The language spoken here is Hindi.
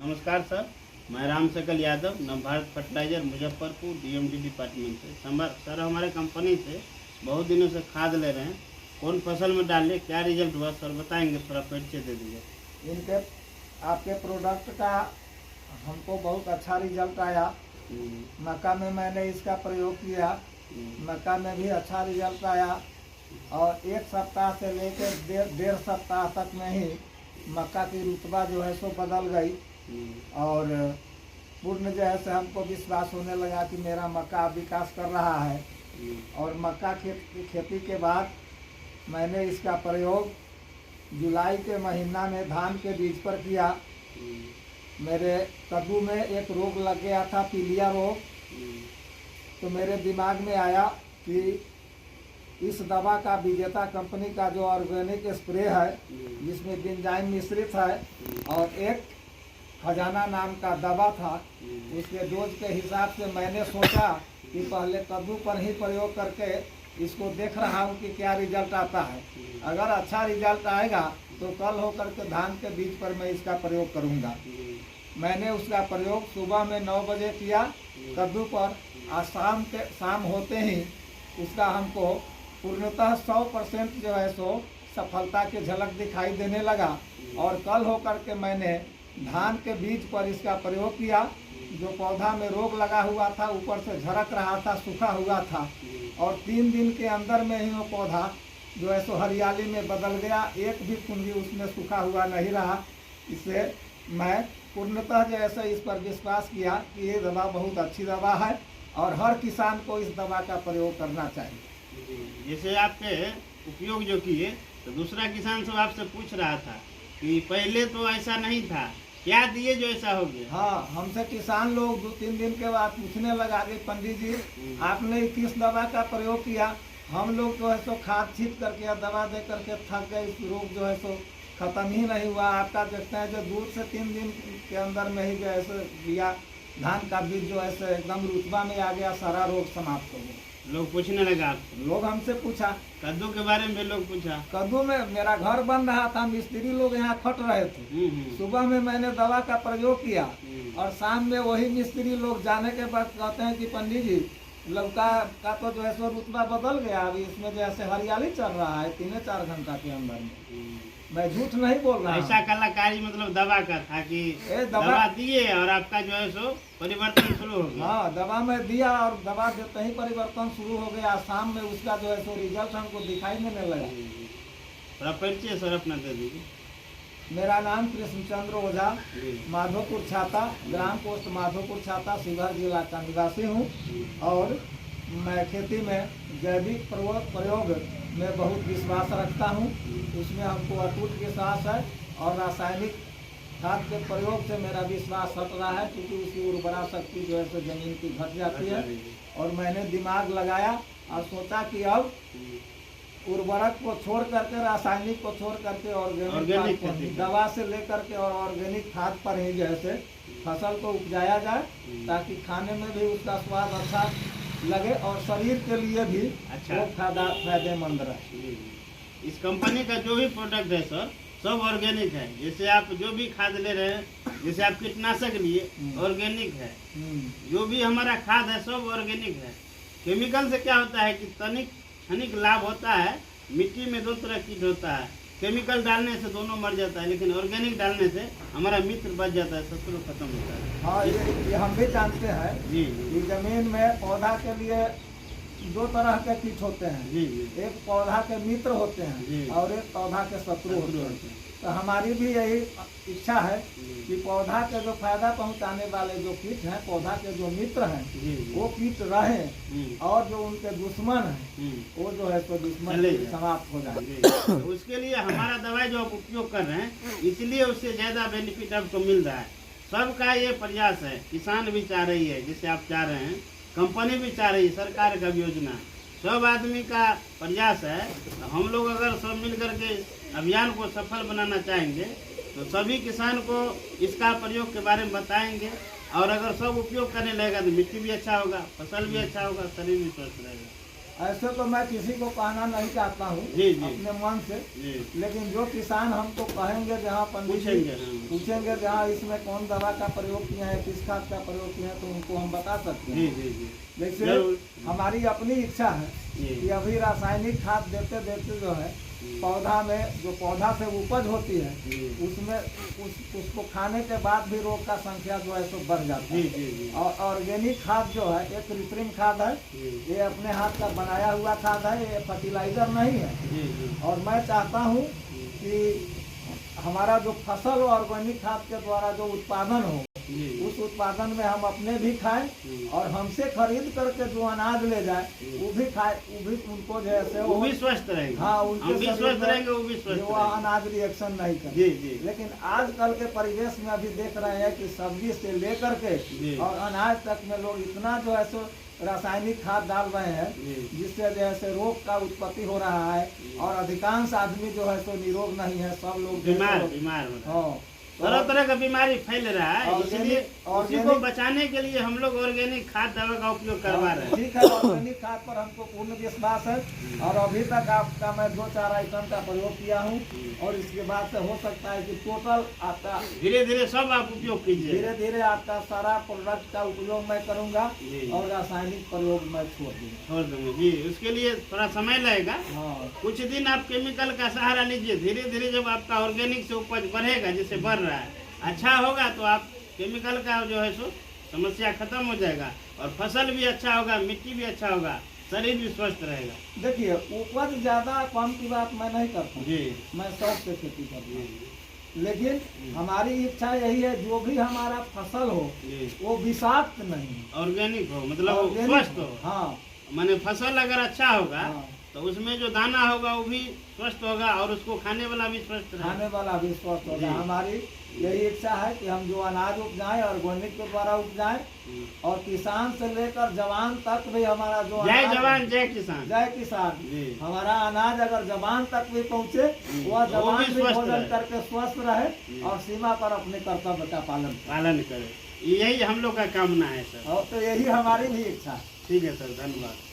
नमस्कार सर, मैं Ram Sakal Yadav, Navbharat fertilizer Muzaffarpur DMD department से। सर हमारे कंपनी से बहुत दिनों से खाद ले रहे हैं, कौन फसल में डालें, क्या रिजल्ट हुआ सर बताएंगे, थोड़ा परिचय दे दीजिए। इनके आपके प्रोडक्ट का हमको बहुत अच्छा रिजल्ट आया। मक्का में मैंने इसका प्रयोग किया, मक्का में भी अच्छा रिजल्ट आया और एक सप्ताह से लेकर डेढ़ सप्ताह तक में ही मक्का की रुतबा जो है सो बदल गई और पूर्ण जो है से हमको विश्वास होने लगा कि मेरा मक्का विकास कर रहा है। और मक्का खेती के बाद मैंने इसका प्रयोग जुलाई के महीना में धान के बीज पर किया। मेरे कद्दू में एक रोग लग गया था, पीलिया रोग, तो मेरे दिमाग में आया कि इस दवा का विजेता कंपनी का जो ऑर्गेनिक स्प्रे है जिसमें बेंजाइम मिश्रित है और एक खजाना नाम का दवा था, उसके डोज के हिसाब से मैंने सोचा कि पहले कद्दू पर ही प्रयोग करके इसको देख रहा हूँ कि क्या रिजल्ट आता है। अगर अच्छा रिजल्ट आएगा तो कल होकर के धान के बीज पर मैं इसका प्रयोग करूँगा। मैंने उसका प्रयोग सुबह में 9 बजे किया कद्दू पर और शाम होते ही उसका हमको पूर्णतः 100% जो है सो सफलता की झलक दिखाई देने लगा। और कल होकर के मैंने धान के बीज पर इसका प्रयोग किया। जो पौधा में रोग लगा हुआ था, ऊपर से झरक रहा था, सूखा हुआ था और 3 दिन के अंदर में ही वो पौधा जो है सो हरियाली में बदल गया, एक भी कुंडी उसमें सूखा हुआ नहीं रहा। इससे मैं पूर्णतः जो ऐसा इस पर विश्वास किया कि ये दवा बहुत अच्छी दवा है और हर किसान को इस दवा का प्रयोग करना चाहिए। जैसे आपके उपयोग जो किए तो दूसरा किसान सब आपसे पूछ रहा था कि पहले तो ऐसा नहीं था, क्या दिए जो ऐसा हो गया। हाँ, हमसे किसान लोग 2-3 दिन के बाद पूछने लगा कि पंडित जी आपने किस दवा का प्रयोग किया। हम लोग जो है सो खाद छीट करके दवा दे करके थक गए, इस रोग जो है सो खत्म ही नहीं हुआ। आपका देखते हैं जो 2 से 3 दिन के अंदर में ही जो है सो दिया धान का बीज जो है सो एकदम रुतबा में आ गया, सारा रोग समाप्त हो गया। लोग पूछने लगा आपसे, लोग हमसे पूछा, कद्दू के बारे में लोग पूछा। कद्दू में मेरा घर बन रहा था, मिस्त्री लोग यहाँ खट रहे थे। सुबह में मैंने दवा का प्रयोग किया और शाम में वही मिस्त्री लोग जाने के बाद कहते हैं कि पंडित जी लौका का तो जो है सो रुतबा बदल गया, अभी इसमें जैसे हरियाली चल रहा है 3-4 घंटा के अंदर में। मैं झूठ नहीं बोल रहा। ऐसा कलाकारी मतलब दवा का था कि दवा दिए और आपका जो है सो परिवर्तन शुरू हो गया। हाँ, दवा में दिया और दवा देते ही परिवर्तन शुरू हो गया। शाम में उसका जो है सो रिजल्ट हमको दिखाई देने लगा। थोड़ा परिचय सर अपना दे दीजिए। मेरा नाम कृष्णचंद्र ओझा, माधोपुर छाता, ग्राम पोस्ट माधोपुर छाता, शिवहर जिला का निवासी हूँ और मैं खेती में जैविक प्रयोग में बहुत विश्वास रखता हूँ। उसमें हमको अटूट विश्वास है और रासायनिक खाद के प्रयोग से मेरा विश्वास हट रहा है क्योंकि उसकी उर्वरा शक्ति जो है सो जमीन की घट जाती है। और मैंने दिमाग लगाया और सोचा कि अब उर्वरक को छोड़ करके, रासायनिक को छोड़ करके ऑर्गेनिक दवा से लेकर के और ऑर्गेनिक खाद पर ही जैसे फसल को उपजाया जाए ताकि खाने में भी उसका स्वाद अच्छा लगे और शरीर के लिए भी अच्छा फायदेमंद रहे। इस कंपनी का जो भी प्रोडक्ट है सर सब ऑर्गेनिक है। जैसे आप जो भी खाद ले रहे हैं, जैसे आप कीटनाशक लिए ऑर्गेनिक है, जो भी हमारा खाद है सब ऑर्गेनिक है। केमिकल से क्या होता है कि क्षणिक लाभ होता है, मिट्टी में 2 तरह कीट होता है, केमिकल डालने से दोनों मर जाता है, लेकिन ऑर्गेनिक डालने से हमारा मित्र बच जाता है, शत्रु खत्म होता है। हाँ, ये हम भी जानते हैं जी। कि जमीन में पौधा के लिए 2 तरह के कीट होते हैं जी। एक पौधा के मित्र होते हैं और एक पौधा के शत्रु होते हैं। तो हमारी भी यही इच्छा है कि पौधा के जो फायदा पहुंचाने वाले जो कीट हैं, पौधा के जो मित्र हैं वो कीट रहें और जो उनके दुश्मन हैं वो जो है तो दुश्मन समाप्त हो जाए। तो उसके लिए हमारा दवाई जो आप उपयोग कर रहे हैं, इसलिए उससे ज्यादा बेनिफिट आपको मिल रहा है। सबका ये प्रयास है, किसान भी चाह रही है जैसे आप चाह रहे हैं, कंपनी भी चाह रही है, सरकार का भी योजना, सब आदमी का प्रयास है। तो हम लोग अगर सब मिल करके अभियान को सफल बनाना चाहेंगे तो सभी किसान को इसका प्रयोग के बारे में बताएंगे और अगर सब उपयोग करने लगेगा तो मिट्टी भी अच्छा होगा, फसल भी अच्छा होगा, शरीर भी स्वस्थ रहेगा। ऐसे तो मैं किसी को कहना नहीं चाहता हूँ जी, जी। अपने मन से, जी लेकिन जो किसान हमको कहेंगे जहाँ पंडित जी पूछेंगे हाँ। पूछेंगे जहाँ इसमें कौन दवा का प्रयोग किया है, किस खाद का प्रयोग किया है, तो उनको हम बता सकते जी हैं। जी जी जैसे जरूर। हमारी अपनी इच्छा है जी। कि अभी रासायनिक खाद देते देते जो है पौधा में जो पौधा से उपज होती है जी उसमें उसको खाने के बाद भी रोग का संख्या जो है सो बढ़ जाता जी है। जी जी और ऑर्गेनिक खाद जो है एक कृत्रिम खाद है, जी ये अपने हाथ का बनाया हुआ खाद है, ये फर्टिलाइजर नहीं है। जी जी और मैं चाहता हूँ कि हमारा जो फसल ऑर्गेनिक खाद के द्वारा जो उत्पादन हो जी उस उत्पादन में हम अपने भी खाएं और हमसे खरीद करके जो अनाज ले जाए वो भी खाए, वो भी उनको जैसे वो भी स्वस्थ रहेंगे। हाँ हम उनके भी शरीर स्वस्थ में रहेंगे, वो भी स्वस्थ वो रहेंगे। अनाज रिएक्शन नहीं करे। जी जी लेकिन आजकल के परिवेश में अभी देख रहे हैं कि सब्जी से लेकर के जी। और अनाज तक में लोग इतना जो है सो रासायनिक खाद डाल रहे हैं जी जिससे जो है सो रोग का उत्पत्ति हो रहा है और अधिकांश आदमी जो है सो निरोग नहीं है, सब लोग जो है बीमार सो- बीमार हो रहा है। हाँ तरह तरह का बीमारी फैल रहा है, ऑर्गेनिक- इसलिए उसी को ऑर्गेनिक- बचाने के लिए हम लोग ऑर्गेनिक खाद दवा का उपयोग करवा रहे हैं। ठीक है, ऑर्गेनिक खाद पर हमको पूर्ण विश्वास है और अभी तक आपका मैं 2-4 आइटम का प्रयोग किया हूँ और इसके बाद से हो सकता है कि टोटल आपका धीरे धीरे सब आप उपयोग कीजिए। धीरे धीरे आपका सारा प्रोडक्ट का उपयोग मैं करूँगा जी। और रासायनिक प्रयोग मैं छोड़ दूँगा। छोड़ देंगे जी, उसके लिए थोड़ा समय लगेगा। हाँ कुछ दिन आप केमिकल का सहारा लीजिए, धीरे धीरे जब आपका ऑर्गेनिक से उपज बढ़ेगा, जैसे बढ़ रहा है, अच्छा होगा तो आप केमिकल का जो है सो समस्या खत्म हो जाएगा और फसल भी अच्छा होगा, मिट्टी भी अच्छा होगा, शरीर भी स्वस्थ रहेगा। देखिए उपज ज्यादा कम की बात मैं नहीं करता हूँ, जी मैं शौक से खेती करता हूँ, जी लेकिन हमारी इच्छा यही है जो भी हमारा फसल हो जी वो विषाक्त नहीं हो, ऑर्गेनिक हो, मतलब वो ऑर्गेनिक स्वस्थ हो। हो। हाँ माने फसल अगर अच्छा होगा हाँ, तो उसमें जो दाना होगा वो भी स्वस्थ होगा और उसको खाने वाला भी स्वस्थ रहेगा। खाने वाला भी स्वस्थ होगा। जी। हमारी यही इच्छा है कि हम जो अनाज उपजाएं ऑर्गेनिक के द्वारा उपजाएं और किसान से लेकर जवान तक भी हमारा जो जय अनाज- जवान जय किसान। जय किसान, जी हमारा अनाज अगर जवान तक भी पहुँचे वह वो जवान भी भी स्वस्थ भोजन रहे। करके स्वस्थ रहे और सीमा पर अपने कर्तव्य का पालन करे। पालन करे, यही हम लोग का कामना है सर। और तो यही हमारी भी इच्छा है। ठीक है सर, धन्यवाद।